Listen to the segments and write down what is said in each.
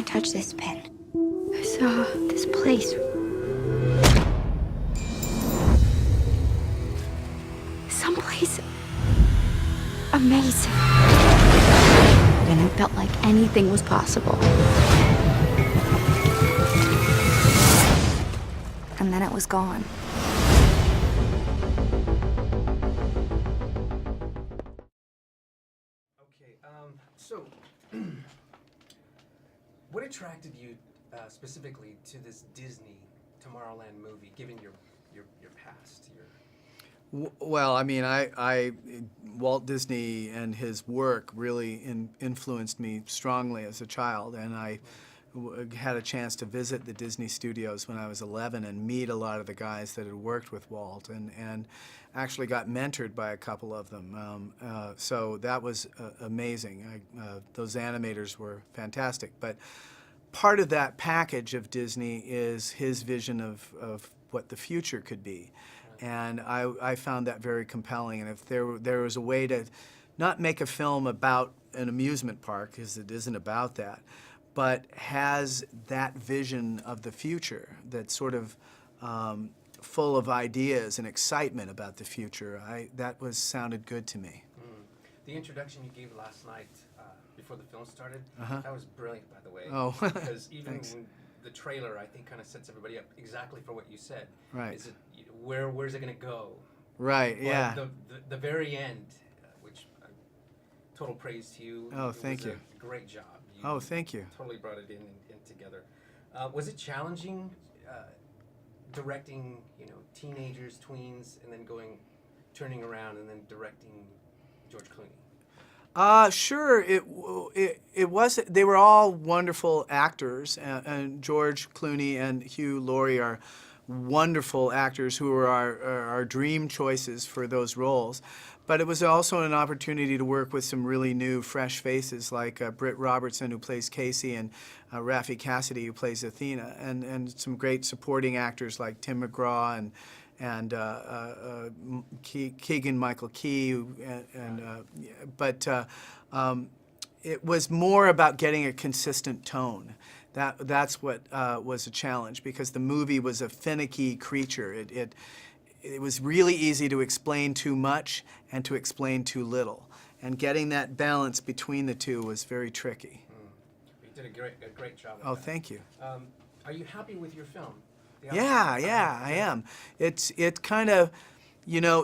touch this pen. I saw this place. Someplace amazing. And it felt like anything was possible. And then it was gone. Okay, so what attracted you specifically to this Disney Tomorrowland movie, given your past? Well, I mean, Walt Disney and his work really influenced me strongly as a child, and I had a chance to visit the Disney studios when I was 11 and meet a lot of the guys that had worked with Walt, and actually got mentored by a couple of them. So that was amazing. Those animators were fantastic. But part of that package of Disney is his vision of what the future could be. And I found that very compelling. And if there was a way to not make a film about an amusement park, because it isn't about that, but has that vision of the future that's sort of full of ideas and excitement about the future, that sounded good to me. The introduction you gave last night before the film started, that was brilliant, by the way. Oh, because even thanks. when the trailer, I think, kind of sets everybody up exactly for what you said. Right. Is it where's it going to go? Right. But yeah. The very end, which total praise to you. Oh, thank you. A great job. Oh, thank you. Totally brought it in together. Was it challenging directing, teenagers, tweens, and then turning around and then directing George Clooney? Sure. It was. They were all wonderful actors, and George Clooney and Hugh Laurie are wonderful actors who are our dream choices for those roles. But it was also an opportunity to work with some really new, fresh faces like Britt Robertson, who plays Casey, and Raffey Cassidy, who plays Athena, and some great supporting actors like Tim McGraw and Keegan-Michael Key. But it was more about getting a consistent tone. That's what was a challenge, because the movie was a finicky creature. It was really easy to explain too much and to explain too little. And getting that balance between the two was very tricky. You did a great job. Oh, thank you. Are you happy with your film? Yeah, I am. It's kind of,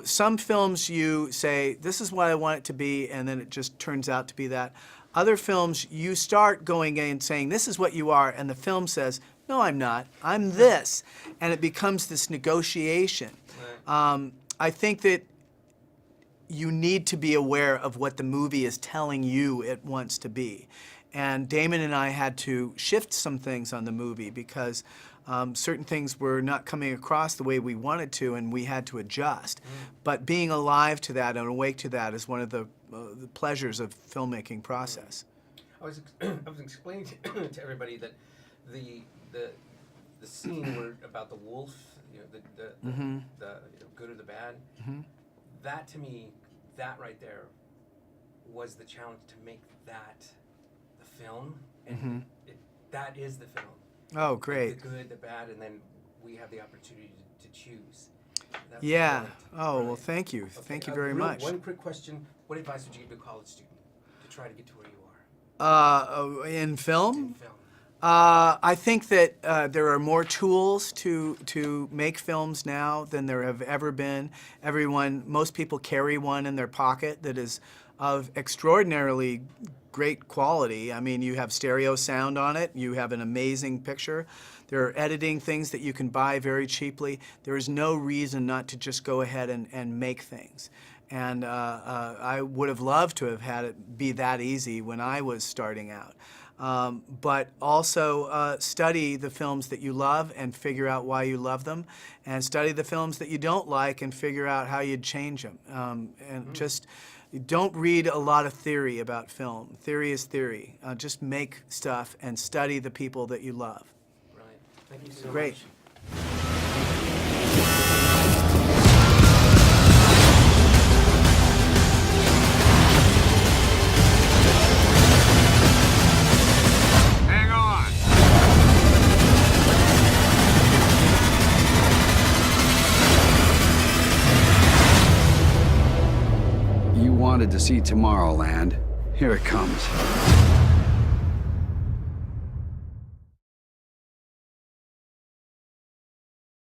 some films you say, this is what I want it to be, and then it just turns out to be that. Other films, you start going in and saying, this is what you are, and the film says, no, I'm not. I'm this. And it becomes this negotiation. Right. I think that you need to be aware of what the movie is telling you it wants to be. And Damon and I had to shift some things on the movie because certain things were not coming across the way we wanted to, and we had to adjust. But being alive to that and awake to that is one of the pleasures of filmmaking process. I was explaining to everybody that the scene where about the wolf, the good or the bad, that to me, that right there was the challenge, to make that the film, and that is the film. Oh, great. The good, the bad, and then we have the opportunity to choose. Yeah. Brilliant. Oh, well, thank you. Okay, Thank you very much. One quick question. What advice would you give to a college student to try to get to where you are? In film? In film. I think that there are more tools to make films now than there have ever been. Most people carry one in their pocket that is of extraordinarily great quality. I mean, you have stereo sound on it, you have an amazing picture. There are editing things that you can buy very cheaply. There is no reason not to just go ahead and make things. And I would have loved to have had it be that easy when I was starting out. But also study the films that you love and figure out why you love them, and study the films that you don't like and figure out how you'd change them. And just don't read a lot of theory about film. Theory is theory. Just make stuff and study the people that you love. Right. Thank you so much. Great. Hang on. wanted to see Tomorrowland. Here it comes.